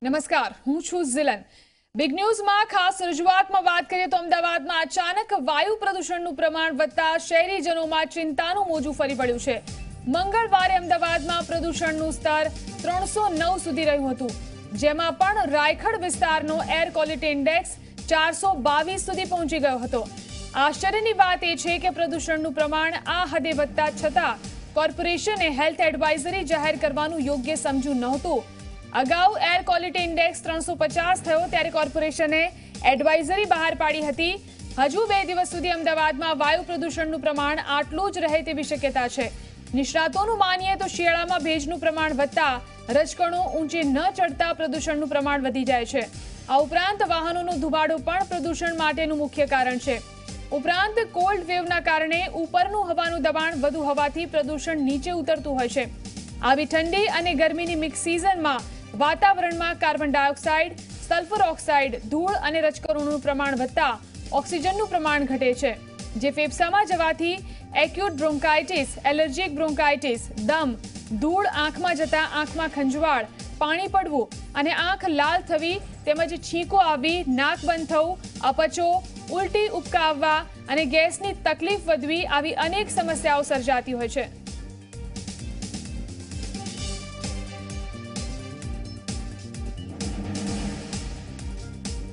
નમસ્કાર, હું છું ઝિલન. બિગ ન્યૂઝમાં ખાસ રજૂઆતમાં વાત કરીએ તો અમદાવાદમાં અચાનક વાયુ પ્રદૂષણનું પ્રમાણ વધતા શહેરીજનોમાં ચિંતાનું મોજું ફરી પડ્યું છે. મંગળવારે અમદાવાદમાં પ્રદૂષણનું સ્તર 309 સુધી રહ્યું હતું, જેમાં પણ રાયખડ વિસ્તારનો એર ક્વોલિટી ઇન્ડેક્સ 422 સુધી પહોંચી ગયો હતો. આશ્ચર્યની વાત એ છે કે પ્રદૂષણનું પ્રમાણ આ હદે વધતા છતાં કોર્પોરેશને હેલ્થ એડવાઇઝરી જાહેર કરવાનું યોગ્ય સમજ્યું નહોતું. અગાઉ એર ક્વોલિટી ઇન્ડેક્સ 350 થયો ત્યારે કોર્પોરેશને એડવાઇઝરી બહાર પાડી હતી. હજુ 2 દિવસ સુધી અમદાવાદમાં વાયુ પ્રદૂષણનું પ્રમાણ આટલું જ રહે તેવી શક્યતા છે. નિષ્ણાતોનું માનીએ તો શિયાળામાં ભેજનું પ્રમાણ વધતા રજકણો ઊંચે ન ચડતા પ્રદૂષણનું પ્રમાણ વધી જાય છે. આ ઉપરાંત વાહનોનો ધુમાડો પણ પ્રદૂષણ માટેનું મુખ્ય કારણ છે. ઉપરાંત કોલ્ડ વેવના કારણે ઉપરનું હવાનું દબાણ વધુ હોવાથી પ્રદૂષણ નીચે ઉતરતું હોય છે. આવી ઠંડી અને ગરમીની મિક્સ સિઝનમાં વાતાવરણમાં કાર્બન ડાયોક્સાઇડ, સલ્ફર ઓક્સાઇડ, ધૂળ અને રજકણોનું પ્રમાણ વધતા ઓક્સિજનનું પ્રમાણ ઘટે છે, જે ફેફસામાં જવાથી એક્યુટ બ્રોન્કાઇટિસ, એલર્જીક બ્રોન્કાઇટિસ, દમ, ધૂળ આંખમાં જતા આંખમાં ખંજવાળ, પાણી પડવું અને આંખ લાલ થવી તેમજ છીંકો આવવી, નાક બંધ થવું, અપચો, ઉલટી, ઉબકા આવવા અને ગેસની તકલીફ વધવી આવી અનેક સમસ્યાઓ સર્જાતી હોય છે.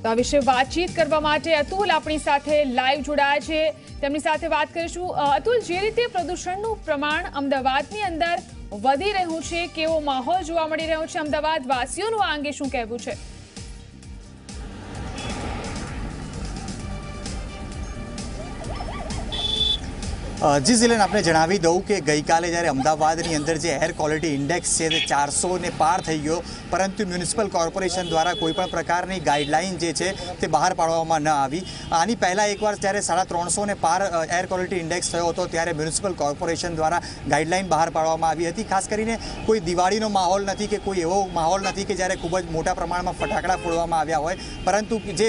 તો આ વિશે વાતચીત કરવા માટે અતુલ આપણી સાથે લાઈવ જોડાયા છે. તેમની સાથે વાત કરીશું. અતુલ, જે રીતે પ્રદૂષણનું પ્રમાણ અમદાવાદની અંદર વધી રહ્યું છે, કેવો માહોલ જોવા મળી રહ્યો છે, અમદાવાદ વાસીઓનું આ અંગે શું કહેવું છે? જી ઝિલન, આપણે જણાવી દઉં કે ગઈકાલે જ્યારે અમદાવાદની અંદર જે એર ક્વોલિટી ઇન્ડેક્સ છે તે 400 ને પાર થઈ ગયો, પરંતુ મ્યુનિસિપલ કોર્પોરેશન દ્વારા કોઈપણ પ્રકારની ગાઈડલાઇન જે છે તે બહાર પાડવામાં ન આવી. આની પહેલાં એકવાર જ્યારે 350 ને પાર એર ક્વોલિટી ઇન્ડેક્સ થયો હતો ત્યારે મ્યુનિસિપલ કોર્પોરેશન દ્વારા ગાઈડલાઇન બહાર પાડવામાં આવી હતી. ખાસ કરીને કોઈ દિવાળીનો માહોલ નથી કે કોઈ એવો માહોલ નથી કે જ્યારે ખૂબ જ મોટા પ્રમાણમાં ફટાકડા ફોડવામાં આવ્યા હોય, પરંતુ જે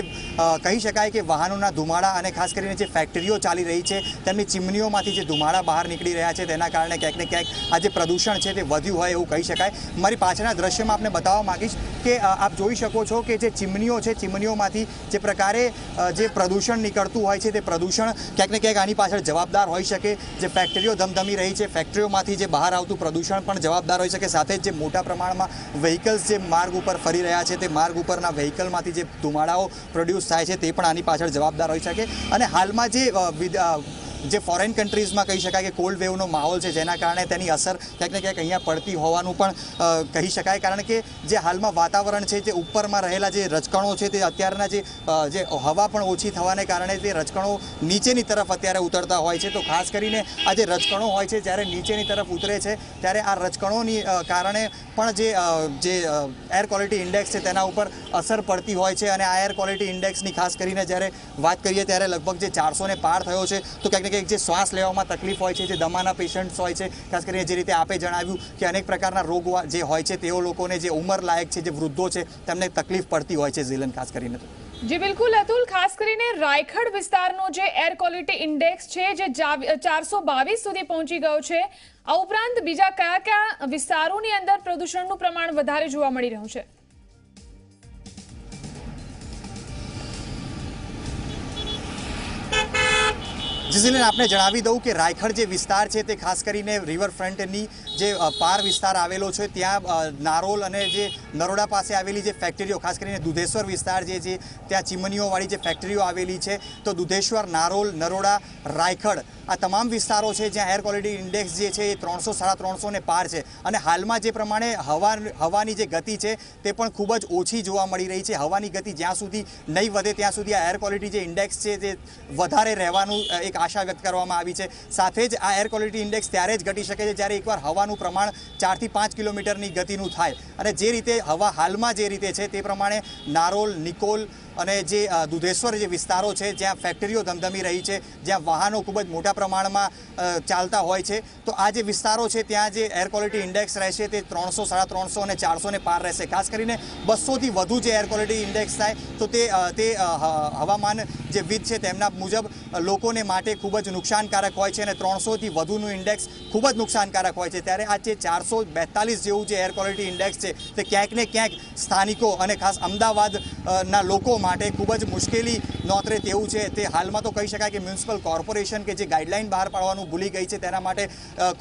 કહી શકાય કે વાહનોના ધુમાડા અને ખાસ કરીને જે ફેક્ટરીઓ ચાલી રહી છે તેમની ચીમનીઓમાં જે ધુમાડા બહાર નીકળી રહ્યા છે તેના કારણે ક્યાંક ને ક્યાંક આ જે પ્રદૂષણ છે તે વધ્યું હોય એવું કહી શકાય. મારી પાછળના દ્રશ્યમાં આપને બતાવવા માંગીશ કે આપ જોઈ શકો છો કે જે ચીમનીઓ છે, ચીમનીઓમાંથી જે પ્રકારે જે પ્રદૂષણ નીકળતું હોય છે તે પ્રદૂષણ ક્યાંક ને ક્યાંક આની પાછળ જવાબદાર હોઈ શકે. જે ફેક્ટરીઓ ધમધમી રહી છે, ફેક્ટરીઓમાંથી જે બહાર આવતું પ્રદૂષણ પણ જવાબદાર હોઈ શકે. સાથે જ જે મોટા પ્રમાણમાં વ્હીકલ્સ જે માર્ગ ઉપર ફરી રહ્યા છે તે માર્ગ ઉપરના વ્હીકલમાંથી જે ધુમાડાઓ પ્રોડ્યુસ થાય છે તે પણ આની પાછળ જવાબદાર હોઈ શકે. અને હાલમાં જે ફોરેન કન્ટ્રીઝમાં કહી શકાય કે કોલ્ડ વેવનો માહોલ છે, જેના કારણે તેની અસર ક્યાંક ને ક્યાંક અહીંયા પડતી હોવાનું પણ કહી શકાય. કારણ કે જે હાલમાં વાતાવરણ છે તે ઉપરમાં રહેલા જે રજકણો છે તે અત્યારના જે હવા પણ ઓછી થવાને કારણે તે રજકણો નીચેની તરફ અત્યારે ઉતરતા હોય છે. તો ખાસ કરીને આ જે રજકણો હોય છે જ્યારે નીચેની તરફ ઉતરે છે ત્યારે આ રજકણોની કારણે પણ જે એર ક્વોલિટી ઇન્ડેક્સ છે તેના ઉપર અસર પડતી હોય છે. અને આ એર ક્વોલિટી ઇન્ડેક્સની ખાસ કરીને જ્યારે વાત કરીએ ત્યારે લગભગ જે 400 ને પાર થયો છે, તો ક્યાંક જે શ્વાસ લેવામાં તકલીફ હોય છે, જે દમાના પેશન્ટ્સ હોય છે, ખાસ કરીને જે રીતે આપે જણાવ્યું કે અનેક પ્રકારના રોગ જે હોય છે તેઓ લોકોને, જે ઉંમર લાયક છે, જે વૃદ્ધો છે, તેમને તકલીફ પડતી હોય છે. ઝીલન, ખાસ કરીને જી બિલકુલ અતુલ, ખાસ કરીને રાયખડ વિસ્તારનો જે એર ક્વોલિટી ઇન્ડેક્સ છે જે 422 સુધી પહોંચી ગયો છે. આ ઉપરાંત બીજા કયા કયા વિસ્તારોની અંદર પ્રદૂષણનું પ્રમાણ વધારે જોવા મળી રહ્યું છે? જીસીને આપણે જણાવી દઉં કે રાયખડ જે વિસ્તાર છે તે ખાસ કરીને રિવરફ્રન્ટની જે પાર વિસ્તાર આવેલો છે, ત્યાં નારોલ અને જે નરોડા પાસે આવેલી જે ફેક્ટરીઓ, ખાસ કરીને દુધેશ્વર વિસ્તાર જે છે ત્યાં ચીમનીઓવાળી જે ફેક્ટરીઓ આવેલી છે, તો દુધેશ્વર, નારોલ, નરોડા, રાયખડ આ તમામ વિસ્તારો છે જ્યાં એર ક્વોલિટી ઇન્ડેક્સ જે છે એ 300, 350 ને પાર છે. અને હાલમાં જે પ્રમાણે હવાની જે ગતિ છે તે પણ ખૂબ જ ઓછી જોવા મળી રહી છે. હવાની ગતિ જ્યાં સુધી નહીં વધે ત્યાં સુધી આ એર ક્વોલિટી જે ઇન્ડેક્સ છે તે વધારે રહેવાનું એક આશા વ્યક્ત કરવામાં આવી છે. સાથે જ આ એર ક્વોલિટી ઇન્ડેક્સ ત્યારે જ ઘટી શકે છે જ્યારે એકવાર હવાનું પ્રમાણ 4 થી 5 કિલોમીટરની ગતિનું થાય. અને જે રીતે હવા હાલમાં જે રીતે છે તે પ્રમાણે નારોલ, નિકોલ, અને જે દુધેશ્વર જે વિસ્તારો છે જ્યાં ફેક્ટરીઓ ધમધમી રહી છે, જ્યાં વાહનો ખૂબ જ મોટા પ્રમાણમાં ચાલતા હોય છે, તો આ જે વિસ્તારો છે ત્યાં જે એર ક્વોલિટી ઇન્ડેક્સ રહેશે તે 300, 350 અને 400 ને પાર રહેશે. ખાસ કરીને 200થી વધુ જે એર ક્વોલિટી ઇન્ડેક્સ થાય તો તે હવામાન જે વિદ છે તેમના મુજબ લોકોને માટે ખૂબ જ નુકસાનકારક હોય છે અને 300થી વધુનું ઇન્ડેક્સ ખૂબ જ નુકસાનકારક હોય છે. ત્યારે આ જે 442 જેવું જે એર ક્વોલિટી ઇન્ડેક્સ છે તે ક્યાંક ને ક્યાંક સ્થાનિકો અને ખાસ અમદાવાદના લોકો માટે ખૂબ જ મુશ્કેલી નોતરે તેવું છે. તે હાલમાં તો કહી શકાય કે મ્યુનિસિપલ કોર્પોરેશન કે જે ગાઈડલાઈન બહાર પાડવાનું ભૂલી ગઈ છે તેના માટે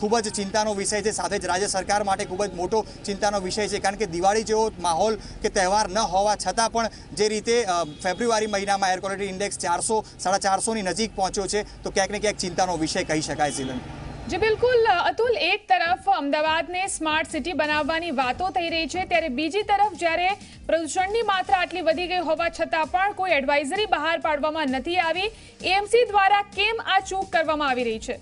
ખૂબ જ ચિંતાનો વિષય છે. સાથે જ રાજ્ય સરકાર માટે ખૂબ જ મોટો ચિંતાનો વિષય છે, કારણ કે દિવાળી જેવો માહોલ કે તહેવાર ન હોવા છતાં પણ જે રીતે ફેબ્રુઆરી મહિનામાં એર ક્વોલિટી ઇન્ડેક્સ 400, 450ની નજીક પહોંચ્યો છે તો ક્યાંક ને ક્યાંક ચિંતાનો વિષય કહી શકાય. ઝીલન જી બિલકુલ અતુલ, એક તરફ અમદાવાદને સ્માર્ટ સિટી બનાવવાની વાતો થઈ રહી છે, ત્યારે બીજી તરફ જ્યારે પ્રદૂષણની માત્રા આટલી વધી ગઈ હોવા છતાં પણ કોઈ એડવાઇઝરી બહાર પાડવામાં નથી આવી. એએમસી દ્વારા કેમ આ ચૂક કરવામાં આવી રહી છે?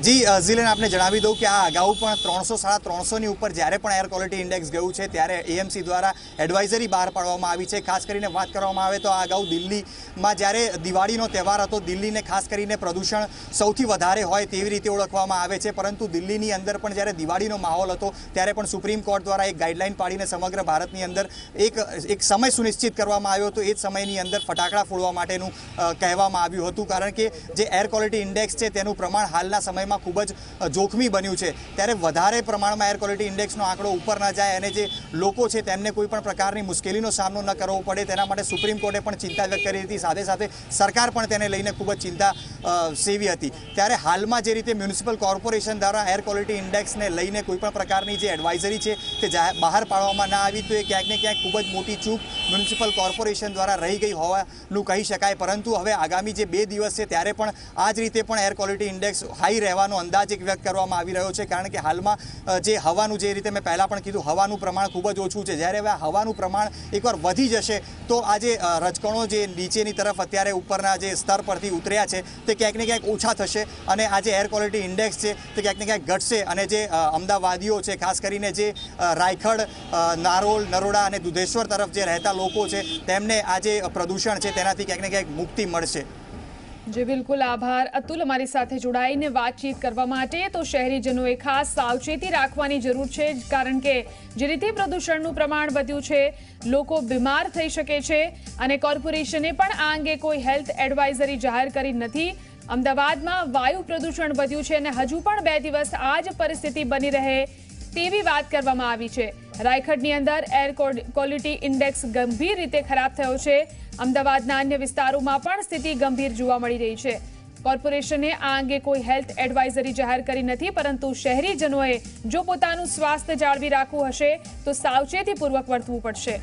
જી ઝીલન, આપને જણાવી દઉં કે આ અગાઉ પણ 300, 350ની ઉપર જ્યારે પણ એર ક્વોલિટી ઇન્ડેક્સ ગયું છે ત્યારે એએમસી દ્વારા એડવાઇઝરી બહાર પાડવામાં આવી છે. ખાસ કરીને વાત કરવામાં આવે તો આ અગાઉ દિલ્હીમાં જ્યારે દિવાળીનો તહેવાર હતો, દિલ્હીને ખાસ કરીને પ્રદૂષણ સૌથી વધારે હોય તેવી રીતે ઓળખવામાં આવે છે, પરંતુ દિલ્હીની અંદર પણ જ્યારે દિવાળીનો માહોલ હતો ત્યારે પણ સુપ્રીમ કોર્ટ દ્વારા એક ગાઈડલાઈન પાડીને સમગ્ર ભારતની અંદર એક સમય સુનિશ્ચિત કરવામાં આવ્યો હતો. એ જ સમયની અંદર ફટાકડા ફોડવા માટેનું કહેવામાં આવ્યું હતું, કારણ કે જે એર ક્વોલિટી ઇન્ડેક્સ છે તેનું પ્રમાણ હાલના સમયમાં ખૂબ જ જોખમી બન્યું છે. ત્યારે વધારે પ્રમાણમાં એર ક્વોલિટી ઇન્ડેક્સનો આંકડો ઉપર ન જાય અને જે લોકો છે તેમને કોઈ પણ પ્રકારની મુશ્કેલીનો સામનો ન કરવો પડે તેના માટે સુપ્રીમ કોર્ટે પણ ચિંતા વ્યક્ત કરી હતી. સાથે સાથે સરકાર પણ તેને લઈને ખૂબ જ ચિંતા સેવી હતી. ત્યારે હાલમાં જે રીતે મ્યુનિસિપલ કોર્પોરેશન દ્વારા એર ક્વોલિટી ઇન્ડેક્સને લઈને કોઈ પણ પ્રકારની જે એડવાઇઝરી છે તે બહાર પાડવામાં ના આવી તો એ ક્યાંક ને ક્યાંક ખૂબ જ મોટી ચૂક મ્યુનિસિપલ કોર્પોરેશન દ્વારા રહી ગઈ હોવાનું કહી શકાય. પરંતુ હવે આગામી જે 2 દિવસ છે ત્યારે પણ આ જ રીતે પણ એર ક્વોલિટી ઇન્ડેક્સ હાઈ રહેવાનો અંદાજ એક વ્યક્ત કરવામાં આવી રહ્યો છે, કારણ કે હાલમાં જે હવાનું, જે રીતે મેં પહેલાં પણ કીધું, હવાનું પ્રમાણ ખૂબ જ ઓછું છે. જ્યારે હવે હવાનું પ્રમાણ એકવાર વધી જશે તો આ જે રજકણો જે નીચેની તરફ અત્યારે ઉપરના જે સ્તર પરથી ઉતર્યા છે તે ક્યાંક ને ક્યાંક ઓછા થશે અને આ જે એર ક્વોલિટી ઇન્ડેક્સ છે તે ક્યાંક ને ક્યાંક ઘટશે અને જે અમદાવાદીઓ છે, ખાસ કરીને જે રાયખડ, નારોલ, નરોડા અને દુધેશ્વર તરફ જે રહેતા લોકો છે તેમને આ જે પ્રદૂષણ છે તેનાથી ક્યાંક ને ક્યાંક મુક્તિ મળશે. જી બિલકુલ, આભાર અતુલ અમારી સાથે જોડાઈને વાતચીત કરવા માટે. તો શહેરીજનોએ ખાસ સાવચેતી રાખવાની જરૂર છે, કારણ કે જે રીતે પ્રદૂષણનું પ્રમાણ વધ્યું છે લોકો બીમાર થઈ શકે છે અને કોર્પોરેશને પણ આ અંગે કોઈ હેલ્થ એડવાઇઝરી જાહેર કરી નથી. અમદાવાદમાં વાયુ પ્રદૂષણ વધ્યું છે અને હજુ પણ 2 દિવસ આ જ પરિસ્થિતિ બની રહે તેવી વાત કરવામાં આવી છે. રાયખડની અંદર એર ક્વોલિટી ઇન્ડેક્સ ગંભીર રીતે ખરાબ થયો છે. અમદાવાદના અન્ય વિસ્તારોમાં પણ સ્થિતિ ગંભીર જોવા મળી રહી છે. કોર્પોરેશને આ અંગે કોઈ હેલ્થ એડવાઇઝરી જાહેર કરી નથી, પરંતુ શહેરીજનોએ જો પોતાનું સ્વાસ્થ્ય જાળવી રાખવું હશે તો સાવચેતીપૂર્વક વર્તવું પડશે.